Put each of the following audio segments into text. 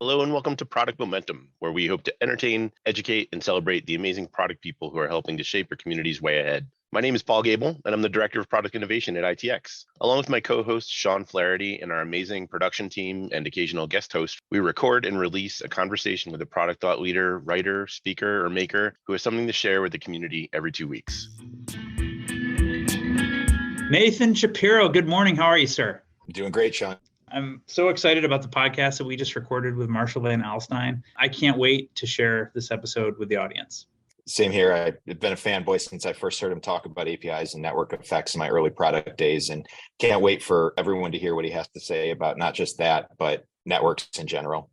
Hello and welcome to Product Momentum, where we hope to entertain, educate, and celebrate the amazing product people who are helping to shape your community's way ahead. My name is Paul Gable, and I'm the Director of Product Innovation at ITX. Along with my co-host, Sean Flaherty, and our amazing production team and occasional guest host, we record and release a conversation with a product thought leader, writer, speaker, or maker who has something to share with the community every 2 weeks. Nathan Shapiro, good morning. How are you, sir? I'm doing great, Sean. I'm so excited about the podcast that we just recorded with Marshall Van Alstyne. I can't wait to share this episode with the audience. Same here. I've been a fanboy since I first heard him talk about APIs and network effects in my early product days, and can't wait for everyone to hear what he has to say about not just that, but networks in general.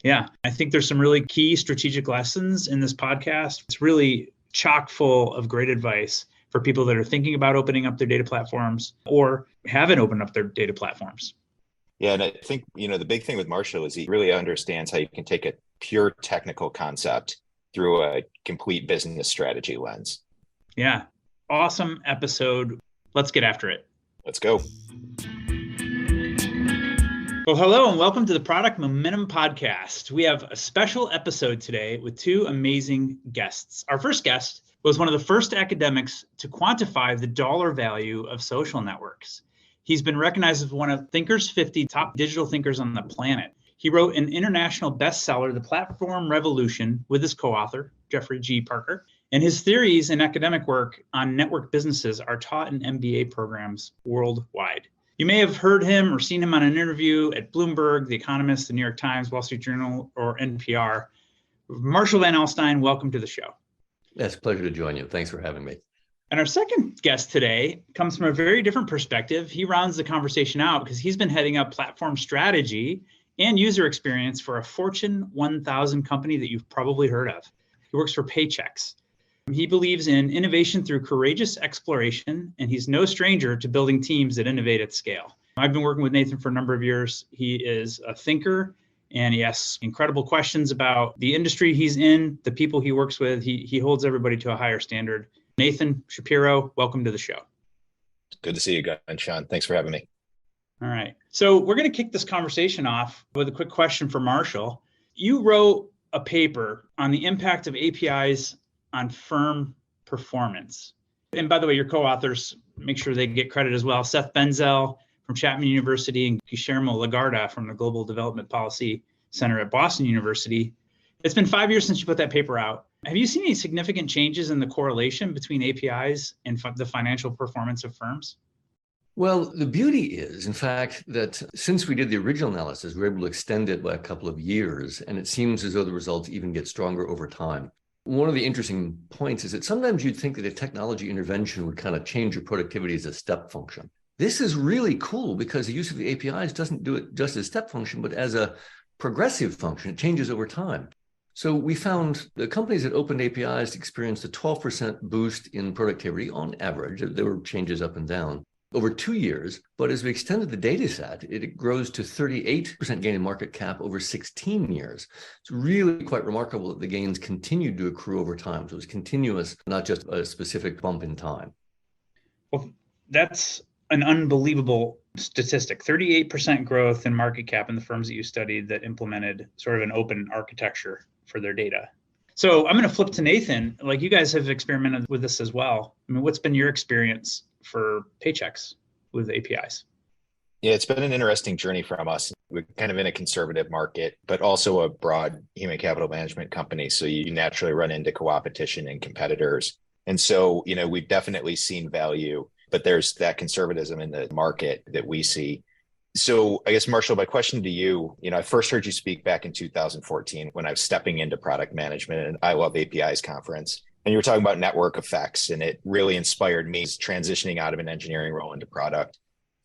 Yeah, I think there's some really key strategic lessons in this podcast. It's really chock full of great advice for people that are thinking about opening up their data platforms or haven't opened up their data platforms. Yeah, and I think, the big thing with Marshall is he really understands how you can take a pure technical concept through a complete business strategy lens. Yeah, awesome episode. Let's get after it. Let's go. Well, hello and welcome to the Product Momentum Podcast. We have a special episode today with two amazing guests. Our first guest was one of the first academics to quantify the dollar value of social networks. He's been recognized as one of Thinkers 50 top digital thinkers on the planet. He wrote an international bestseller, The Platform Revolution, with his co-author, Jeffrey G. Parker. And his theories and academic work on network businesses are taught in MBA programs worldwide. You may have heard him or seen him on an interview at Bloomberg, The Economist, The New York Times, Wall Street Journal, or NPR. Marshall Van Alstyne, welcome to the show. It's a pleasure to join you. Thanks for having me. And our second guest today comes from a very different perspective. He rounds the conversation out because he's been heading up platform strategy and user experience for a Fortune 1000 company that you've probably heard of. He works for Paychex. He believes in innovation through courageous exploration, and he's no stranger to building teams that innovate at scale. I've been working with Nathan for a number of years. He is a thinker, and he asks incredible questions about the industry he's in, the people he works with. He holds everybody to a higher standard. Nathan Shapiro, welcome to the show. Good to see you again, Sean. Thanks for having me. All right. So we're going to kick this conversation off with a quick question for Marshall. You wrote a paper on the impact of APIs on firm performance. And by the way, your co-authors, make sure they get credit as well. Seth Benzel from Chapman University and Guillermo Lagarda from the Global Development Policy Center at Boston University. It's been 5 years since you put that paper out. Have you seen any significant changes in the correlation between APIs and the financial performance of firms? Well, the beauty is, in fact, that since we did the original analysis, we were able to extend it by a couple of years, and it seems as though the results even get stronger over time. One of the interesting points is that sometimes you'd think that a technology intervention would kind of change your productivity as a step function. This is really cool because the use of the APIs doesn't do it just as a step function, but as a progressive function. It changes over time. So we found the companies that opened APIs experienced a 12% boost in productivity on average. There were changes up and down over 2 years. But as we extended the data set, it grows to 38% gain in market cap over 16 years. It's really quite remarkable that the gains continued to accrue over time. So it was continuous, not just a specific bump in time. Well, that's an unbelievable statistic. 38% growth in market cap in the firms that you studied that implemented sort of an open architecture for their data. So I'm going to flip to Nathan. Like, you guys have experimented with this as well. I mean, what's been your experience for Paychex with APIs? Yeah, it's been an interesting journey from us. We're kind of in a conservative market, but also a broad human capital management company. So you naturally run into co-opetition and competitors. And so, we've definitely seen value, but there's that conservatism in the market that we see. So I guess, Marshall, my question to you, I first heard you speak back in 2014 when I was stepping into product management at an I Love APIs conference. And you were talking about network effects, and it really inspired me transitioning out of an engineering role into product.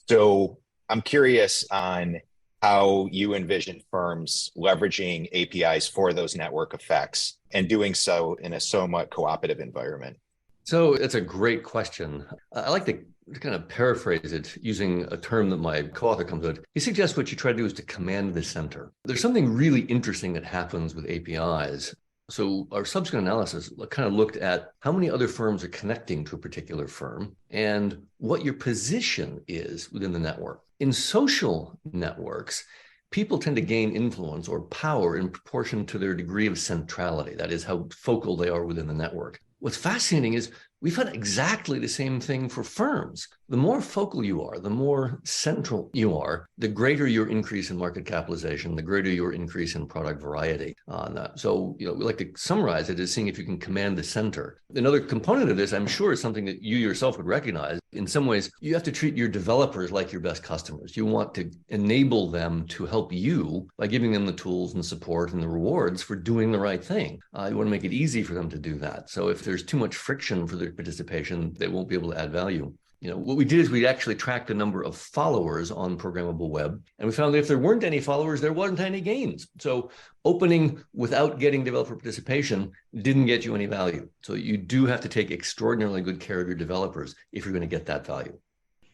So I'm curious on how you envision firms leveraging APIs for those network effects and doing so in a somewhat cooperative environment. So it's a great question. I like to kind of paraphrase it using a term that my co-author comes with. He suggests what you try to do is to command the center. There's something really interesting that happens with APIs. So our subsequent analysis kind of looked at how many other firms are connecting to a particular firm and what your position is within the network. In social networks, people tend to gain influence or power in proportion to their degree of centrality. That is how focal they are within the network. What's fascinating is we found exactly the same thing for firms. The more focal you are, the more central you are, the greater your increase in market capitalization, the greater your increase in product variety on that. So, we like to summarize it as seeing if you can command the center. Another component of this, I'm sure, is something that you yourself would recognize. In some ways, you have to treat your developers like your best customers. You want to enable them to help you by giving them the tools and support and the rewards for doing the right thing. You want to make it easy for them to do that. So if there's too much friction for their participation, they won't be able to add value. What we did is we actually tracked the number of followers on programmable web, and we found that if there weren't any followers, there wasn't any gains. So opening without getting developer participation didn't get you any value. So you do have to take extraordinarily good care of your developers if you're going to get that value.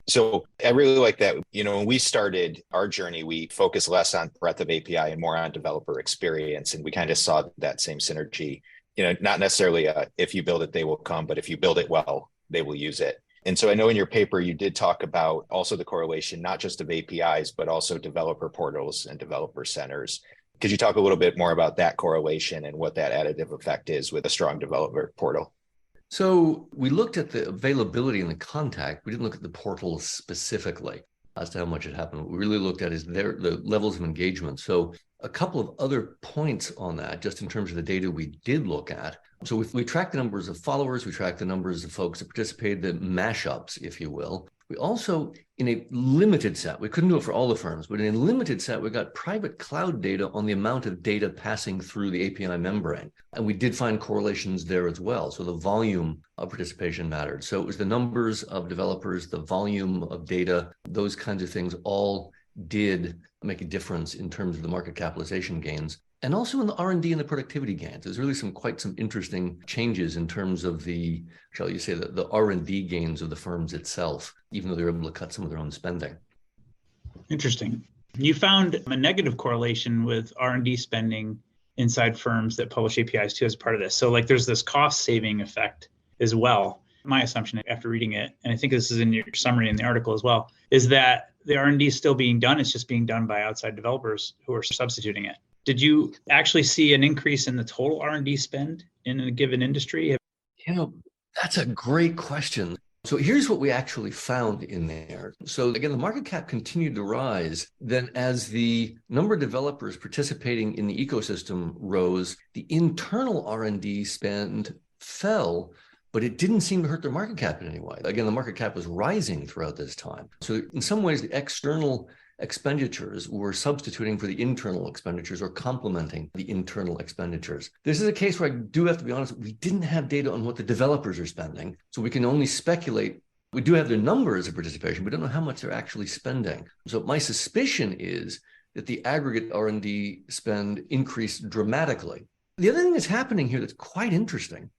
So I really like that. When we started our journey, we focused less on breadth of API and more on developer experience. And we kind of saw that same synergy, not necessarily if you build it, they will come, but if you build it well, they will use it. And so I know in your paper, you did talk about also the correlation, not just of APIs, but also developer portals and developer centers. Could you talk a little bit more about that correlation and what that additive effect is with a strong developer portal? So we looked at the availability and the contact. We didn't look at the portals specifically as to how much it happened. What we really looked at is the levels of engagement. So a couple of other points on that, just in terms of the data we did look at. So we tracked the numbers of followers, we tracked the numbers of folks that participated, the mashups, if you will. We also, in a limited set, we couldn't do it for all the firms, but in a limited set, we got private cloud data on the amount of data passing through the API membrane. And we did find correlations there as well. So the volume of participation mattered. So it was the numbers of developers, the volume of data, those kinds of things all did make a difference in terms of the market capitalization gains. And also in the R&D and the productivity gains. There's really quite some interesting changes in terms of the R&D gains of the firms itself, even though they're able to cut some of their own spending. Interesting. You found a negative correlation with R&D spending inside firms that publish APIs too as part of this. So there's this cost saving effect as well. My assumption after reading it, and I think this is in your summary in the article as well, is that the R&D is still being done. It's just being done by outside developers who are substituting it. Did you actually see an increase in the total R&D spend in a given industry? That's a great question. So here's what we actually found in there. So again, the market cap continued to rise. Then as the number of developers participating in the ecosystem rose, the internal R&D spend fell, but it didn't seem to hurt their market cap in any way. Again, the market cap was rising throughout this time. So in some ways, the external expenditures were substituting for the internal expenditures or complementing the internal expenditures. This is a case where I do have to be honest, we didn't have data on what the developers are spending, so we can only speculate. We do have their numbers of participation, but don't know how much they're actually spending. So my suspicion is that the aggregate R&D spend increased dramatically. The other thing that's happening here that's quite interesting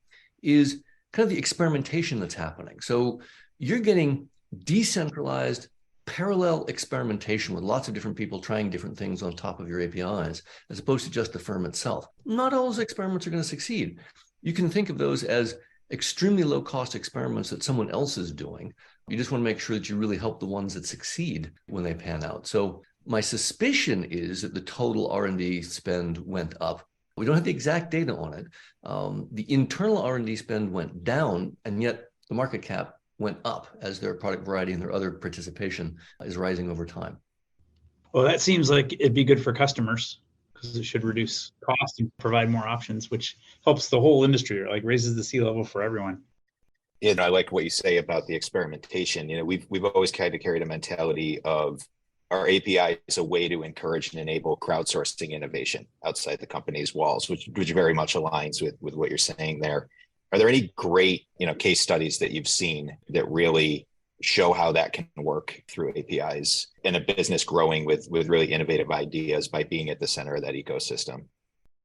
is kind of the experimentation that's happening. So you're getting decentralized parallel experimentation with lots of different people trying different things on top of your APIs, as opposed to just the firm itself. Not all those experiments are going to succeed. You can think of those as extremely low-cost experiments that someone else is doing. You just want to make sure that you really help the ones that succeed when they pan out. So my suspicion is that the total R&D spend went up. We don't have the exact data on it. The internal R&D spend went down, and yet the market cap went up as their product variety and their other participation is rising over time. Well, that seems like it'd be good for customers because it should reduce cost and provide more options, which helps the whole industry, raises the C level for everyone. Yeah, I like what you say about the experimentation. We've always kind of carried a mentality of our API is a way to encourage and enable crowdsourcing innovation outside the company's walls, which very much aligns with what you're saying there. Are there any great, case studies that you've seen that really show how that can work through APIs and a business growing with really innovative ideas by being at the center of that ecosystem?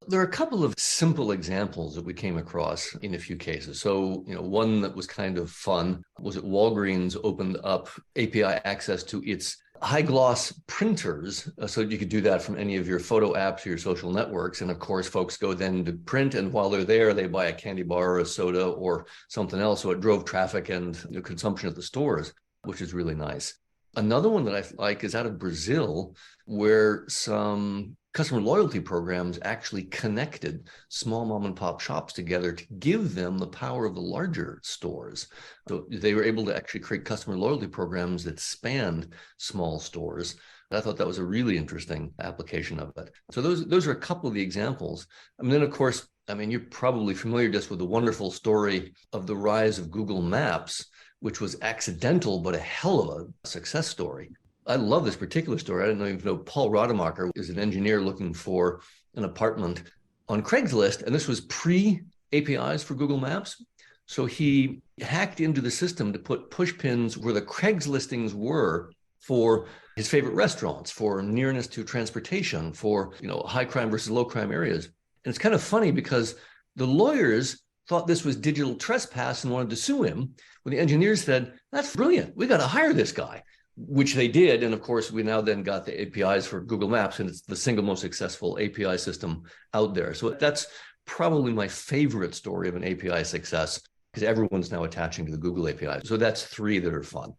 There are a couple of simple examples that we came across in a few cases. So, one that was kind of fun was that Walgreens opened up API access to its high gloss printers, so you could do that from any of your photo apps or your social networks. And of course, folks go then to print, and while they're there, they buy a candy bar or a soda or something else. So it drove traffic and consumption at the stores, which is really nice. Another one that I like is out of Brazil, where some customer loyalty programs actually connected small mom and pop shops together to give them the power of the larger stores. So they were able to actually create customer loyalty programs that spanned small stores. I thought that was a really interesting application of it. So those are a couple of the examples. And then, of course, you're probably familiar just with the wonderful story of the rise of Google Maps, which was accidental, but a hell of a success story. I love this particular story. I didn't even know Paul Rademacher is an engineer looking for an apartment on Craigslist, and this was pre-APIs for Google Maps. So he hacked into the system to put push pins where the Craigslist listings were for his favorite restaurants, for nearness to transportation, for high crime versus low crime areas. And it's kind of funny because the lawyers thought this was digital trespass and wanted to sue him, when the engineers said, that's brilliant, we got to hire this guy, which they did. And of course, we now then got the APIs for Google Maps, and it's the single most successful API system out there. So that's probably my favorite story of an API success, because everyone's now attaching to the Google API. So that's 3 that are fun.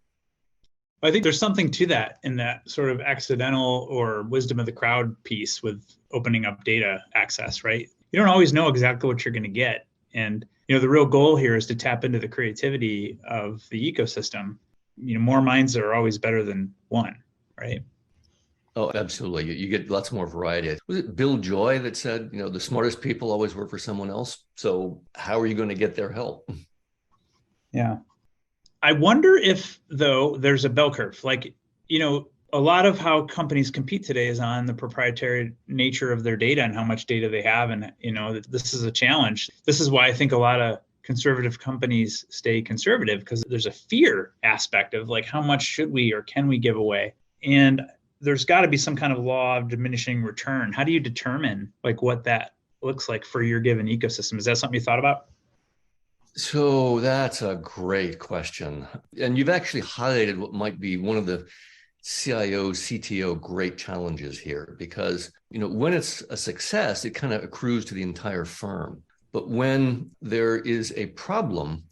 I think there's something to that in that sort of accidental or wisdom of the crowd piece with opening up data access, right? You don't always know exactly what you're going to get. And, the real goal here is to tap into the creativity of the ecosystem. More minds are always better than one, right? Oh, absolutely. You get lots more variety. Was it Bill Joy that said, the smartest people always work for someone else? So how are you going to get their help? Yeah. I wonder if, though, there's a bell curve. A lot of how companies compete today is on the proprietary nature of their data and how much data they have. And, this is a challenge. This is why I think a lot of conservative companies stay conservative, because there's a fear aspect of how much should we or can we give away? And there's got to be some kind of law of diminishing return. How do you determine what that looks like for your given ecosystem? Is that something you thought about? So that's a great question. And you've actually highlighted what might be one of the CIO, CTO great challenges here, because, when it's a success, it kind of accrues to the entire firm. But when there is a problem,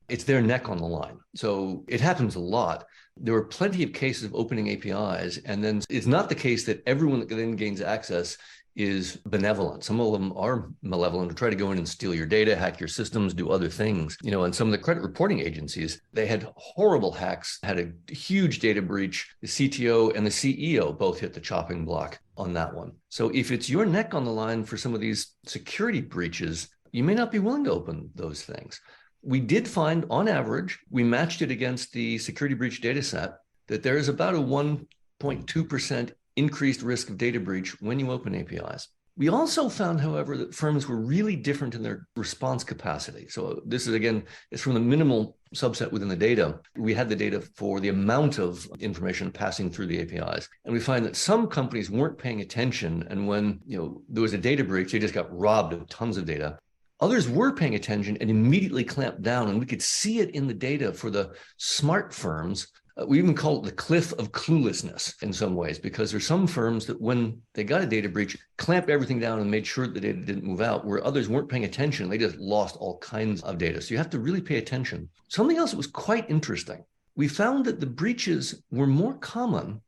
it's their neck on the line. So it happens a lot. There are plenty of cases of opening APIs, and then it's not the case that everyone that then gains access is benevolent. Some of them are malevolent to try to go in and steal your data, hack your systems, do other things. And some of the credit reporting agencies, they had horrible hacks, had a huge data breach. The CTO and the CEO both hit the chopping block on that one. So if it's your neck on the line for some of these security breaches, you may not be willing to open those things. We did find, on average, we matched it against the security breach data set, that there is about a 1.2% increased risk of data breach when you open APIs. We also found, however, that firms were really different in their response capacity. So this is, again, it's from the minimal subset within the data. We had the data for the amount of information passing through the APIs. And we find that some companies weren't paying attention. And when there was a data breach, they just got robbed of tons of data. Others were paying attention and immediately clamped down. And we could see it in the data for the smart firms. We even call it the cliff of cluelessness in some ways, because there's some firms that when they got a data breach, clamped everything down and made sure the data didn't move out, where others weren't paying attention. They just lost all kinds of data. So you have to really pay attention. Something else that was quite interesting. We found that the breaches were more common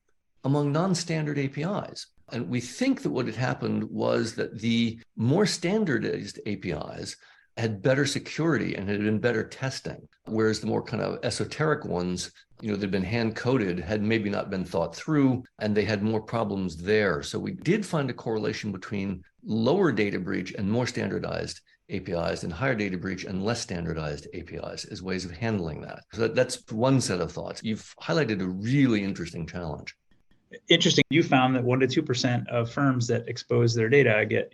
among non-standard APIs. And we think that what had happened was that the more standardized APIs had better security and had been better testing, whereas the more kind of esoteric ones, they'd been hand-coded, had maybe not been thought through, and they had more problems there. So we did find a correlation between lower data breach and more standardized APIs and higher data breach and less standardized APIs as ways of handling that. So that's one set of thoughts. You've highlighted a really interesting challenge. Interesting. You found that 1% to 2% of firms that expose their data get,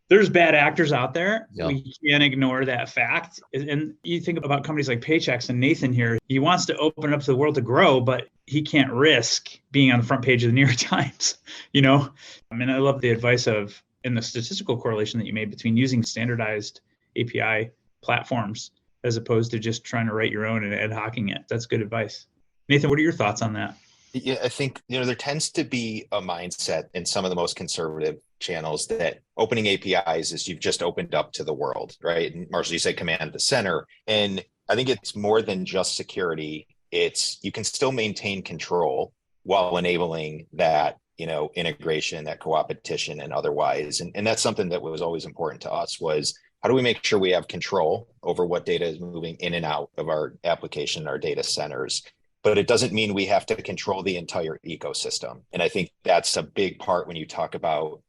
there's bad actors out there. Yeah. We can't ignore that fact. And you think about companies like Paychex and Nathan here, he wants to open up to the world to grow, but he can't risk being on the front page of the New York Times, I love the advice in the statistical correlation that you made between using standardized API platforms as opposed to just trying to write your own and ad hocking it. That's good advice. Nathan, what are your thoughts on that? Yeah, I think, there tends to be a mindset in some of the most conservative channels that opening APIs is you've just opened up to the world, right? And Marshall, you said command the center. And I think it's more than just security. you can still maintain control while enabling that, integration, that co-opetition and otherwise. And that's something that was always important to us, was how do we make sure we have control over what data is moving in and out of our application, our data centers? But it doesn't mean we have to control the entire ecosystem. And I think that's a big part when you talk about,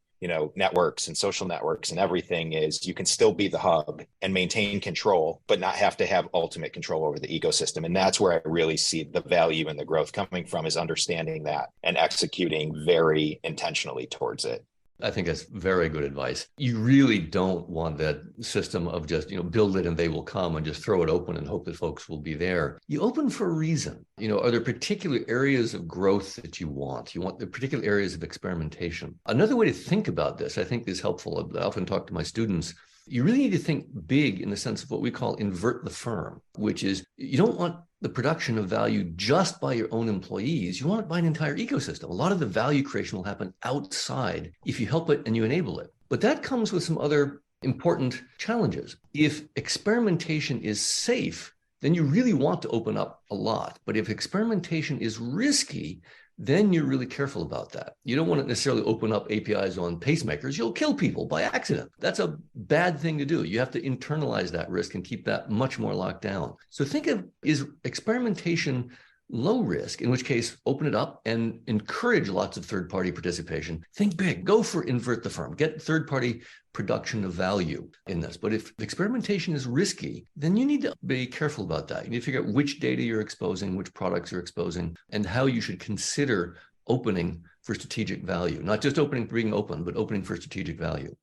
networks and social networks and everything, is you can still be the hub and maintain control, but not have to have ultimate control over the ecosystem. And that's where I really see the value and the growth coming from, is understanding that and executing very intentionally towards it. I think that's very good advice. You really don't want that system of just, build it and they will come and just throw it open and hope that folks will be there. You open for a reason. Are there particular areas of growth that you want? You want the particular areas of experimentation. Another way to think about this, I think, is helpful. I often talk to my students. You really need to think big in the sense of what we call invert the firm, which is you don't want the production of value just by your own employees. You want it by an entire ecosystem. A lot of the value creation will happen outside if you help it and you enable it. But that comes with some other important challenges. If experimentation is safe, then you really want to open up a lot. But if experimentation is risky, then you're really careful about that. You don't want to necessarily open up APIs on pacemakers. You'll kill people by accident. That's a bad thing to do. You have to internalize that risk and keep that much more locked down. So think of, is experimentation low risk, in which case open it up and encourage lots of third-party participation. Think big, go for invert the firm, get third-party production of value in this. But if experimentation is risky, then you need to be careful about that. You need to figure out which data you're exposing, which products you're exposing, and how you should consider opening for strategic value. Not just opening for being open, but opening for strategic value.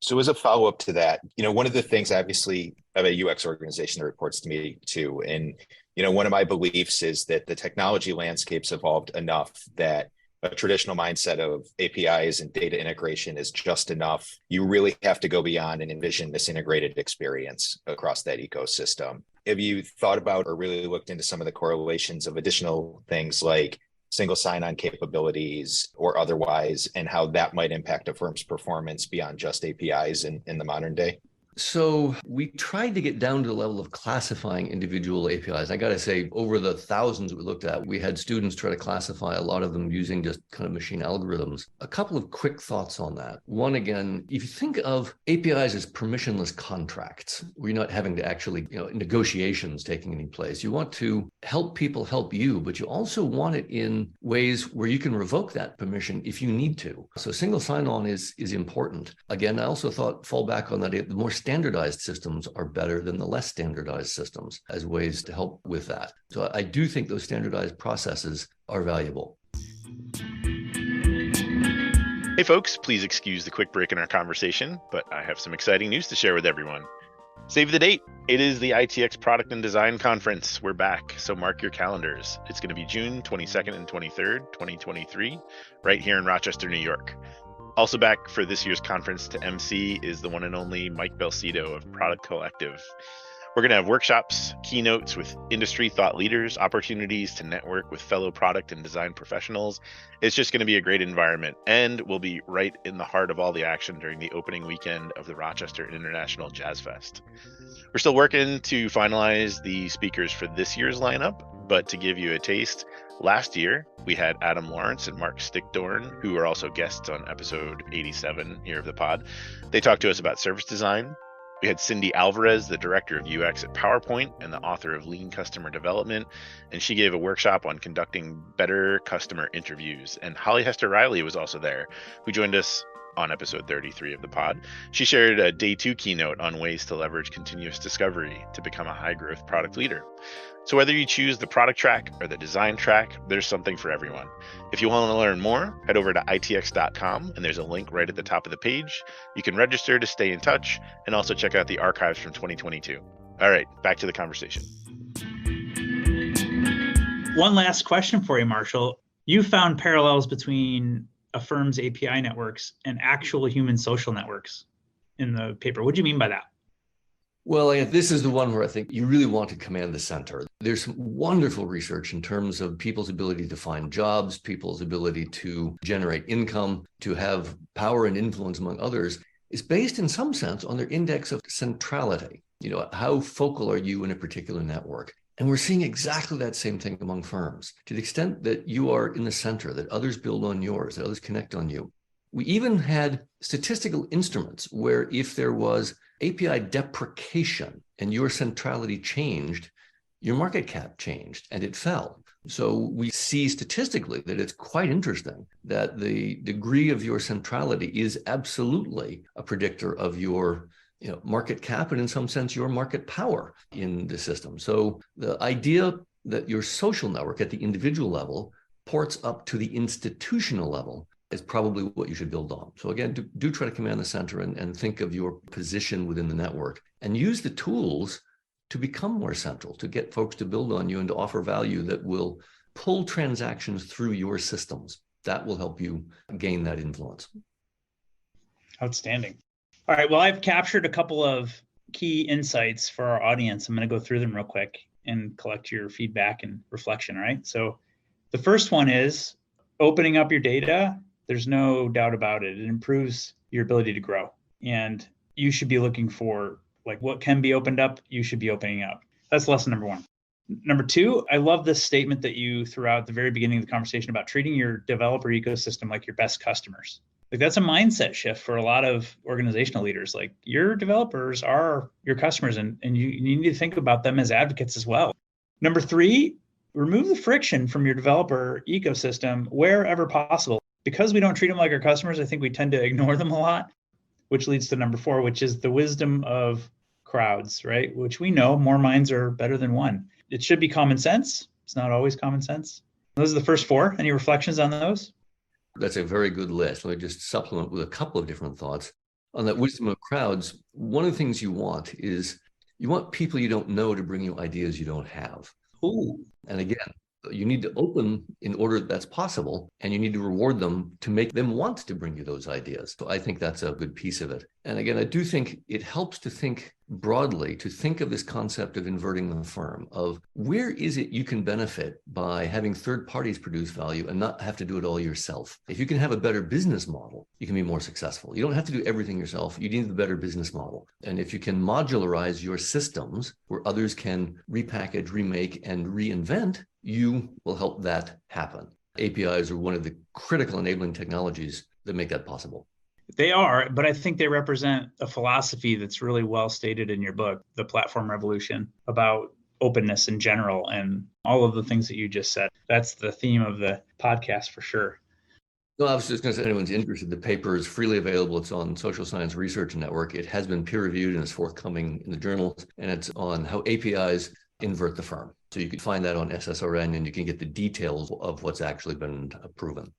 So as a follow-up to that, one of the things, obviously, I have a UX organization that reports to me too. And, one of my beliefs is that the technology landscape's evolved enough that a traditional mindset of APIs and data integration is just enough. You really have to go beyond and envision this integrated experience across that ecosystem. Have you thought about or really looked into some of the correlations of additional things like single sign-on capabilities or otherwise, and how that might impact a firm's performance beyond just APIs in the modern day? So we tried to get down to the level of classifying individual APIs. I got to say, over the thousands we looked at, we had students try to classify a lot of them using just kind of machine algorithms. A couple of quick thoughts on that. One, again, if you think of APIs as permissionless contracts, where you're not having to actually, negotiations taking any place. You want to help people help you, but you also want it in ways where you can revoke that permission if you need to. So single sign-on is important. Again, I also thought, fall back on that, the more standardized systems are better than the less standardized systems as ways to help with that. So I do think those standardized processes are valuable. Hey folks, please excuse the quick break in our conversation, but I have some exciting news to share with everyone. Save the date. It is the ITX Product and Design Conference. We're back, so mark your calendars. It's going to be June 22nd and 23rd, 2023, right here in Rochester, New York. Also back for this year's conference to MC is the one and only Mike Belcito of Product Collective. We're going to have workshops, keynotes with industry thought leaders, opportunities to network with fellow product and design professionals. It's just going to be a great environment, and we'll be right in the heart of all the action during the opening weekend of the Rochester International Jazz Fest. We're still working to finalize the speakers for this year's lineup, but to give you a taste, last year we had Adam Lawrence and Mark Stickdorn, who are also guests on episode 87 here of the pod. They talked to us about service design. We had Cindy Alvarez, the director of UX at PowerPoint and the author of Lean Customer Development, and she gave a workshop on conducting better customer interviews. And Holly Hester Riley was also there, who joined us on episode 33 of the pod. She shared a day 2 keynote on ways to leverage continuous discovery to become a high-growth product leader. So whether you choose the product track or the design track, there's something for everyone. If you want to learn more, head over to itx.com, and there's a link right at the top of the page. You can register to stay in touch and also check out the archives from 2022. All right, back to the conversation. One last question for you, Marshall. You found parallels between a firm's API networks and actual human social networks in the paper. What do you mean by that? Well, this is the one where I think you really want to command the center. There's some wonderful research in terms of people's ability to find jobs, people's ability to generate income, to have power and influence among others. It's based in some sense on their index of centrality. How focal are you in a particular network? And we're seeing exactly that same thing among firms. To the extent that you are in the center, that others build on yours, that others connect on you. We even had statistical instruments where if there was API deprecation and your centrality changed, your market cap changed and it fell. So we see statistically that it's quite interesting that the degree of your centrality is absolutely a predictor of your market cap and in some sense your market power in the system. So the idea that your social network at the individual level ports up to the institutional level is probably what you should build on. So again, do try to command the center and think of your position within the network and use the tools to become more central, to get folks to build on you and to offer value that will pull transactions through your systems. That will help you gain that influence. Outstanding. All right, well, I've captured a couple of key insights for our audience. I'm going to go through them real quick and collect your feedback and reflection, right? So the first one is opening up your data. There's no doubt about it. It improves your ability to grow. And you should be looking for what can be opened up, you should be opening up. That's lesson number one. Number two, I love this statement that you threw out at the very beginning of the conversation about treating your developer ecosystem like your best customers. That's a mindset shift for a lot of organizational leaders. Your developers are your customers and you need to think about them as advocates as well. Number three, remove the friction from your developer ecosystem wherever possible. Because we don't treat them like our customers, I think we tend to ignore them a lot, which leads to number four, which is the wisdom of crowds, right? Which we know more minds are better than one. It should be common sense. It's not always common sense. Those are the first four. Any reflections on those? That's a very good list. Let me just supplement with a couple of different thoughts. On that wisdom of crowds, one of the things you want is you want people you don't know to bring you ideas you don't have. Ooh. And again, you need to open in order that's possible, and you need to reward them to make them want to bring you those ideas. So I think that's a good piece of it. And again, I do think it helps to think broadly, to think of this concept of inverting the firm, of where is it you can benefit by having third parties produce value and not have to do it all yourself. If you can have a better business model, you can be more successful. You don't have to do everything yourself. You need the better business model. And if you can modularize your systems where others can repackage, remake, and reinvent, you will help that happen. APIs are one of the critical enabling technologies that make that possible. They are, but I think they represent a philosophy that's really well stated in your book, The Platform Revolution, about openness in general and all of the things that you just said. That's the theme of the podcast for sure. No, I was just going to say, if anyone's interested, the paper is freely available. It's on Social Science Research Network. It has been peer reviewed and is forthcoming in the journals, and it's on how APIs invert the firm. So you can find that on SSRN and you can get the details of what's actually been proven.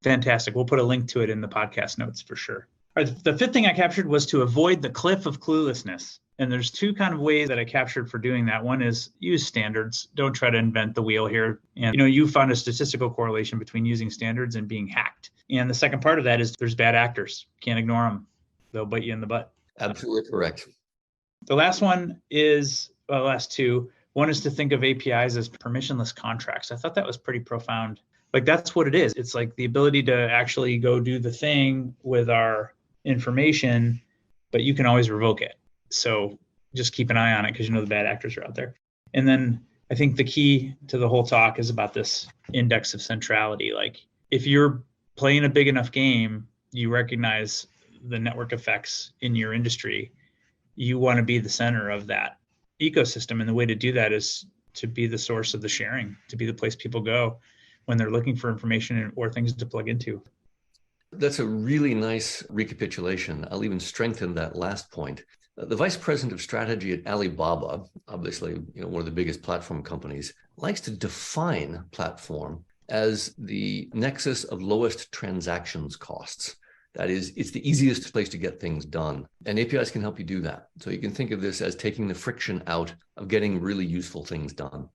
Fantastic. We'll put a link to it in the podcast notes for sure. All right, the fifth thing I captured was to avoid the cliff of cluelessness. And there's two kind of ways that I captured for doing that. One is use standards. Don't try to invent the wheel here. And you found a statistical correlation between using standards and being hacked. And the second part of that is there's bad actors. Can't ignore them. They'll bite you in the butt. Absolutely correct. The last one is, well, the last two. One is to think of APIs as permissionless contracts. I thought that was pretty profound. That's what it is. It's the ability to actually go do the thing with our information, but you can always revoke it. So just keep an eye on it because the bad actors are out there. And then I think the key to the whole talk is about this index of centrality. If you're playing a big enough game, you recognize the network effects in your industry. You want to be the center of that ecosystem. And the way to do that is to be the source of the sharing, to be the place people go when they're looking for information or things to plug into. That's a really nice recapitulation. I'll even strengthen that last point. The vice president of strategy at Alibaba, obviously, one of the biggest platform companies, likes to define platform as the nexus of lowest transactions costs. That is, it's the easiest place to get things done. And APIs can help you do that. So you can think of this as taking the friction out of getting really useful things done.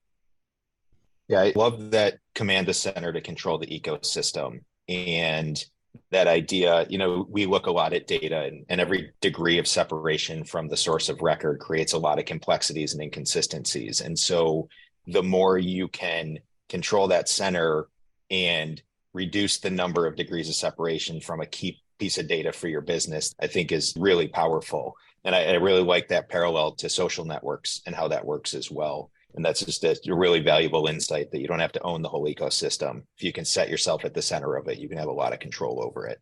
Yeah, I love that command the center to control the ecosystem. And that idea, we look a lot at data and every degree of separation from the source of record creates a lot of complexities and inconsistencies. And so the more you can control that center and reduce the number of degrees of separation from a key piece of data for your business, I think is really powerful. And I really like that parallel to social networks and how that works as well. And that's just a really valuable insight that you don't have to own the whole ecosystem. If you can set yourself at the center of it, you can have a lot of control over it.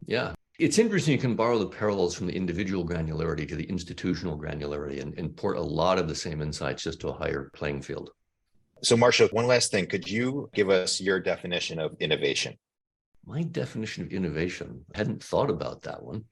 Yeah. It's interesting. You can borrow the parallels from the individual granularity to the institutional granularity and port a lot of the same insights just to a higher playing field. So Marshall, one last thing. Could you give us your definition of innovation? My definition of innovation, I hadn't thought about that one.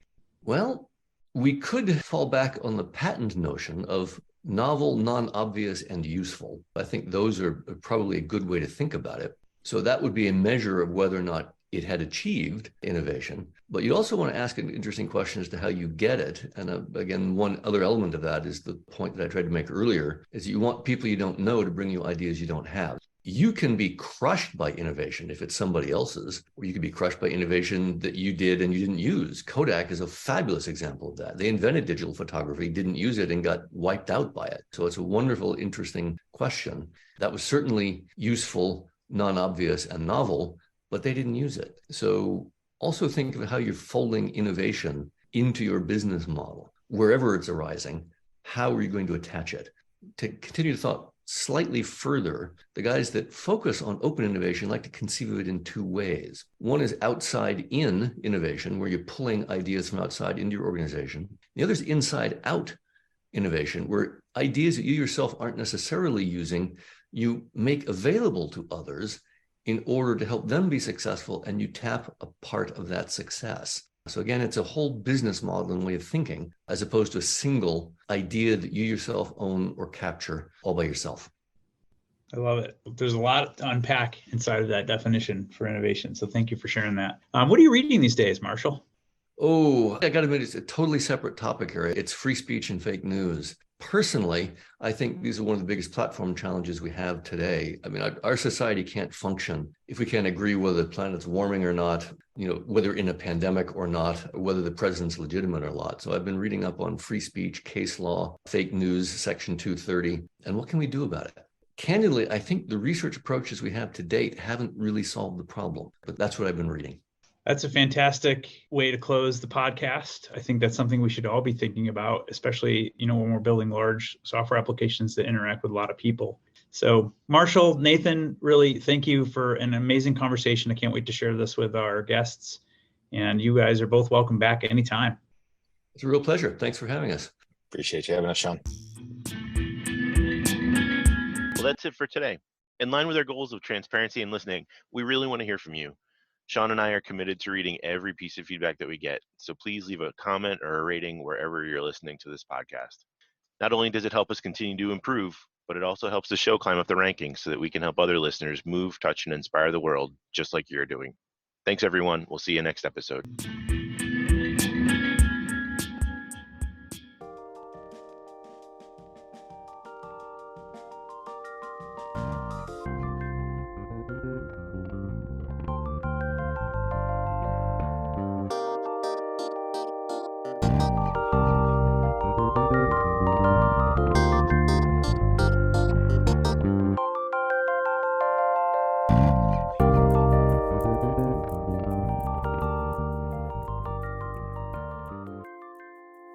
Well, we could fall back on the patent notion of novel, non-obvious, and useful. I think those are probably a good way to think about it. So that would be a measure of whether or not it had achieved innovation. But you also want to ask an interesting question as to how you get it. And again, one other element of that is the point that I tried to make earlier, is you want people you don't know to bring you ideas you don't have. You can be crushed by innovation if it's somebody else's, or you can be crushed by innovation that you did and you didn't use. Kodak is a fabulous example of that. They invented digital photography, didn't use it, and got wiped out by it. So it's a wonderful, interesting question. That was certainly useful, non-obvious, and novel, but they didn't use it. So also think of how you're folding innovation into your business model, wherever it's arising. How are you going to attach it? To continue the thought slightly further, the guys that focus on open innovation like to conceive of it in two ways. One is outside in innovation, where you're pulling ideas from outside into your organization. The other is inside out innovation, where ideas that you yourself aren't necessarily using, you make available to others in order to help them be successful, and you tap a part of that success. So again, it's a whole business model and way of thinking, as opposed to a single idea that you yourself own or capture all by yourself. I love it. There's a lot to unpack inside of that definition for innovation. So thank you for sharing that. What are you reading these days, Marshall? Oh, I got to admit, it's a totally separate topic here. It's free speech and fake news. Personally, I think these are one of the biggest platform challenges we have today. I mean, our society can't function if we can't agree whether the planet's warming or not, whether in a pandemic or not, or whether the president's legitimate or not. So I've been reading up on free speech, case law, fake news, Section 230, and what can we do about it? Candidly, I think the research approaches we have to date haven't really solved the problem, but that's what I've been reading. That's a fantastic way to close the podcast. I think that's something we should all be thinking about, especially, when we're building large software applications that interact with a lot of people. So Marshall, Nathan, really thank you for an amazing conversation. I can't wait to share this with our guests. And you guys are both welcome back anytime. It's a real pleasure. Thanks for having us. Appreciate you having us, Sean. Well, that's it for today. In line with our goals of transparency and listening, we really want to hear from you. Sean and I are committed to reading every piece of feedback that we get, so please leave a comment or a rating wherever you're listening to this podcast. Not only does it help us continue to improve, but it also helps the show climb up the rankings so that we can help other listeners move, touch, and inspire the world just like you're doing. Thanks, everyone. We'll see you next episode.